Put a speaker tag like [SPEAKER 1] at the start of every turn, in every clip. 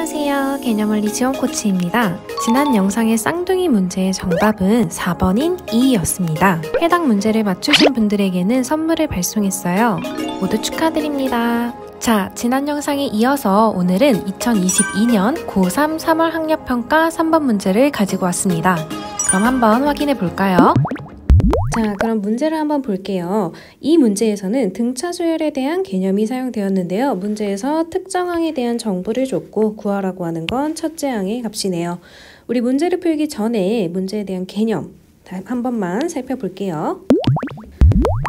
[SPEAKER 1] 안녕하세요. 개념원리 지원 코치입니다. 지난 영상의 쌍둥이 문제의 정답은 4번인 2였습니다. 해당 문제를 맞추신 분들에게는 선물을 발송했어요. 모두 축하드립니다. 자, 지난 영상에 이어서 오늘은 2022년 고3 3월 학력평가 3번 문제를 가지고 왔습니다. 그럼 한번 확인해 볼까요? 자, 그럼 문제를 한번 볼게요. 이 문제에서는 등차 수열에 대한 개념이 사용되었는데요. 문제에서 특정 항에 대한 정보를 줬고 구하라고 하는 건 첫째 항의 값이네요. 우리 문제를 풀기 전에 문제에 대한 개념 한 번만 살펴볼게요.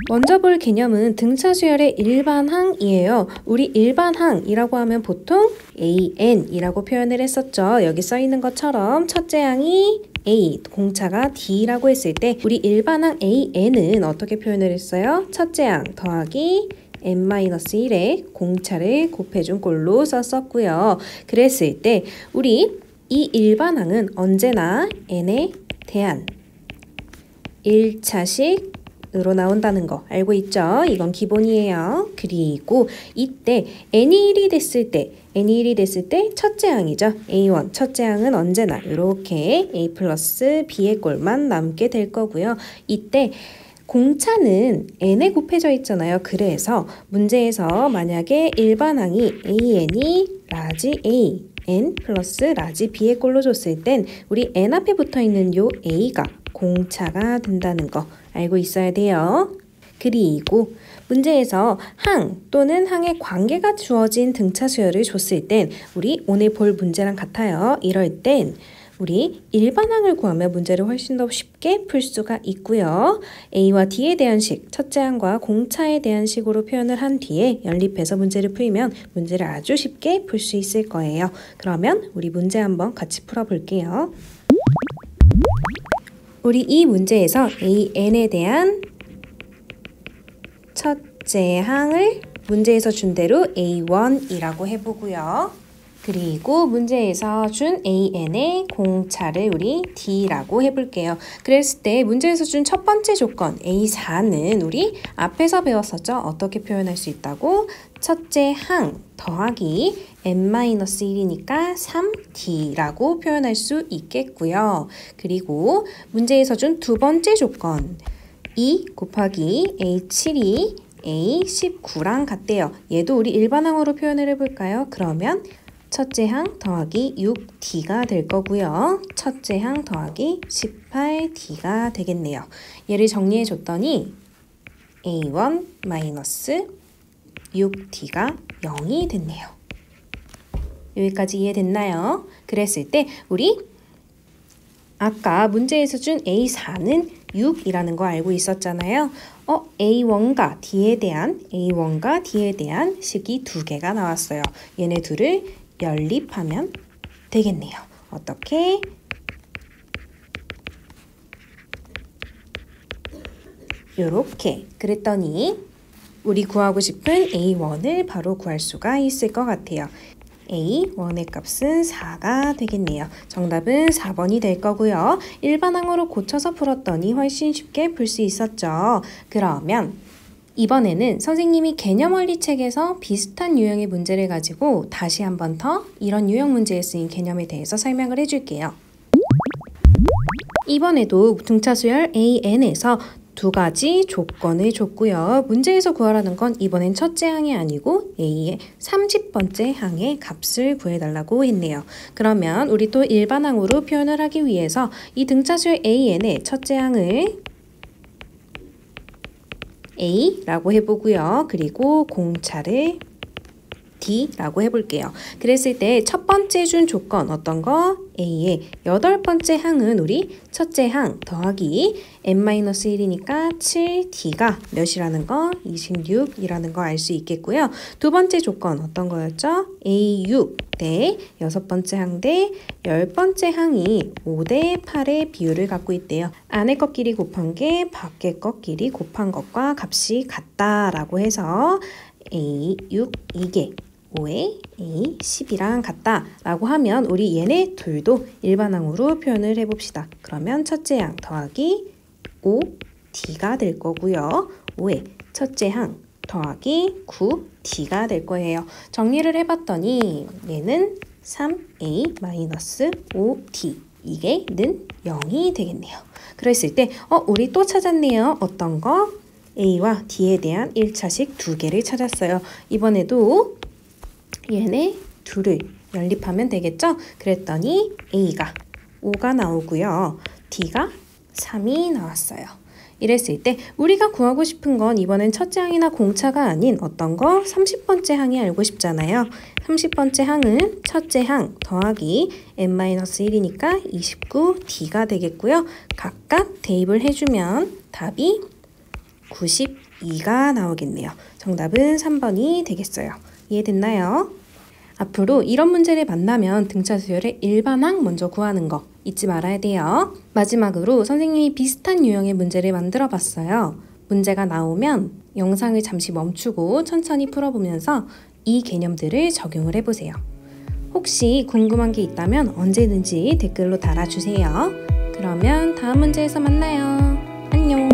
[SPEAKER 1] 먼저 볼 개념은 등차 수열의 일반항이에요. 우리 일반항이라고 하면 보통 AN이라고 표현을 했었죠. 여기 써 있는 것처럼 첫째 항이 A, 공차가 D라고 했을 때 우리 일반항 AN은 어떻게 표현을 했어요? 첫째 항 더하기 N-1에 공차를 곱해준 꼴로 썼었고요. 그랬을 때 우리 이 일반항은 언제나 N에 대한 1차식으로 나온다는 거 알고 있죠? 이건 기본이에요. 그리고 이때 N이 1이 됐을 때 첫째 항이죠. A1 첫째 항은 언제나 이렇게 A 플러스 B의 꼴만 남게 될 거고요. 이때 공차는 N에 곱해져 있잖아요. 그래서 문제에서 만약에 일반항이 AN이 라지 A N 플러스 라지 B의 꼴로 줬을 땐 우리 N 앞에 붙어있는 요 A가 공차가 된다는 거 알고 있어야 돼요. 그리고 문제에서 항 또는 항의 관계가 주어진 등차 수열을 줬을 땐 우리 오늘 볼 문제랑 같아요. 이럴 땐 우리 일반항을 구하면 문제를 훨씬 더 쉽게 풀 수가 있고요. A와 D에 대한 식, 첫째 항과 공차에 대한 식으로 표현을 한 뒤에 연립해서 문제를 풀면 문제를 아주 쉽게 풀 수 있을 거예요. 그러면 우리 문제 한번 같이 풀어볼게요. 우리 이 문제에서 AN에 대한 첫째 항을 문제에서 준 대로 A1이라고 해보고요. 그리고 문제에서 준 AN의 공차를 우리 D라고 해볼게요. 그랬을 때 문제에서 준 첫 번째 조건 A4는 우리 앞에서 배웠었죠? 어떻게 표현할 수 있다고? 첫째 항 더하기 N-1이니까 3D라고 표현할 수 있겠고요. 그리고 문제에서 준 두 번째 조건 2 곱하기 A7이 A19랑 같대요. 얘도 우리 일반항으로 표현을 해볼까요? 그러면 첫째 항 더하기 6D가 될 거고요. 첫째 항 더하기 18D가 되겠네요. 얘를 정리해 줬더니 A1 마이너스 6D가 0이 됐네요. 여기까지 이해됐나요? 그랬을 때 우리 아까 문제에서 준 A4는 6이라는 거 알고 있었잖아요. A1과 D에 대한 식이 두 개가 나왔어요. 얘네 둘을 연립하면 되겠네요. 어떻게? 요렇게 그랬더니 우리 구하고 싶은 A1을 바로 구할 수가 있을 것 같아요. A1의 값은 4가 되겠네요. 정답은 4번이 될 거고요. 일반항으로 고쳐서 풀었더니 훨씬 쉽게 풀 수 있었죠. 그러면 이번에는 선생님이 개념원리 책에서 비슷한 유형의 문제를 가지고 다시 한 번 더 이런 유형 문제에 쓰인 개념에 대해서 설명을 해줄게요. 이번에도 등차 수열 AN에서 두 가지 조건을 줬고요. 문제에서 구하라는 건 이번엔 첫째 항이 아니고 A의 30번째 항의 값을 구해달라고 했네요. 그러면 우리 또 일반항으로 표현을 하기 위해서 이 등차수열 AN의 첫째 항을 A라고 해보고요. 그리고 공차를 D라고 해볼게요. 그랬을 때 첫 번째 준 조건 어떤 거? A의 8번째 항은 우리 첫째 항 더하기 N-1이니까 7D가 몇이라는 거? 26이라는 거 알 수 있겠고요. 두 번째 조건 어떤 거였죠? A6 대 6번째 항 대 10번째 항이 5대 8의 비율을 갖고 있대요. 안에 것끼리 곱한 게 밖에 것끼리 곱한 것과 값이 같다라고 해서 A6 이게 5에 A10이랑 같다 라고 하면 우리 얘네 둘도 일반항으로 표현을 해봅시다. 그러면 첫째 항 더하기 5D가 될 거고요. 5에 첫째 항 더하기 9D가 될 거예요. 정리를 해봤더니 얘는 3a-5d 이게 는 0이 되겠네요. 그랬을 때 우리 또 찾았네요. 어떤 거? a와 d에 대한 1차식 두 개를 찾았어요. 이번에도 얘네 둘을 연립하면 되겠죠? 그랬더니 a가 5가 나오고요. d가 3이 나왔어요. 이랬을 때 우리가 구하고 싶은 건 이번엔 첫째 항이나 공차가 아닌 어떤 거? 30번째 항이 알고 싶잖아요. 30번째 항은 첫째 항 더하기 n-1이니까 29d가 되겠고요. 각각 대입을 해주면 답이 92가 나오겠네요. 정답은 3번이 되겠어요. 이해됐나요? 앞으로 이런 문제를 만나면 등차 수열의 일반항 먼저 구하는 거 잊지 말아야 돼요. 마지막으로 선생님이 비슷한 유형의 문제를 만들어 봤어요. 문제가 나오면 영상을 잠시 멈추고 천천히 풀어보면서 이 개념들을 적용을 해보세요. 혹시 궁금한 게 있다면 언제든지 댓글로 달아주세요. 그러면 다음 문제에서 만나요. 안녕.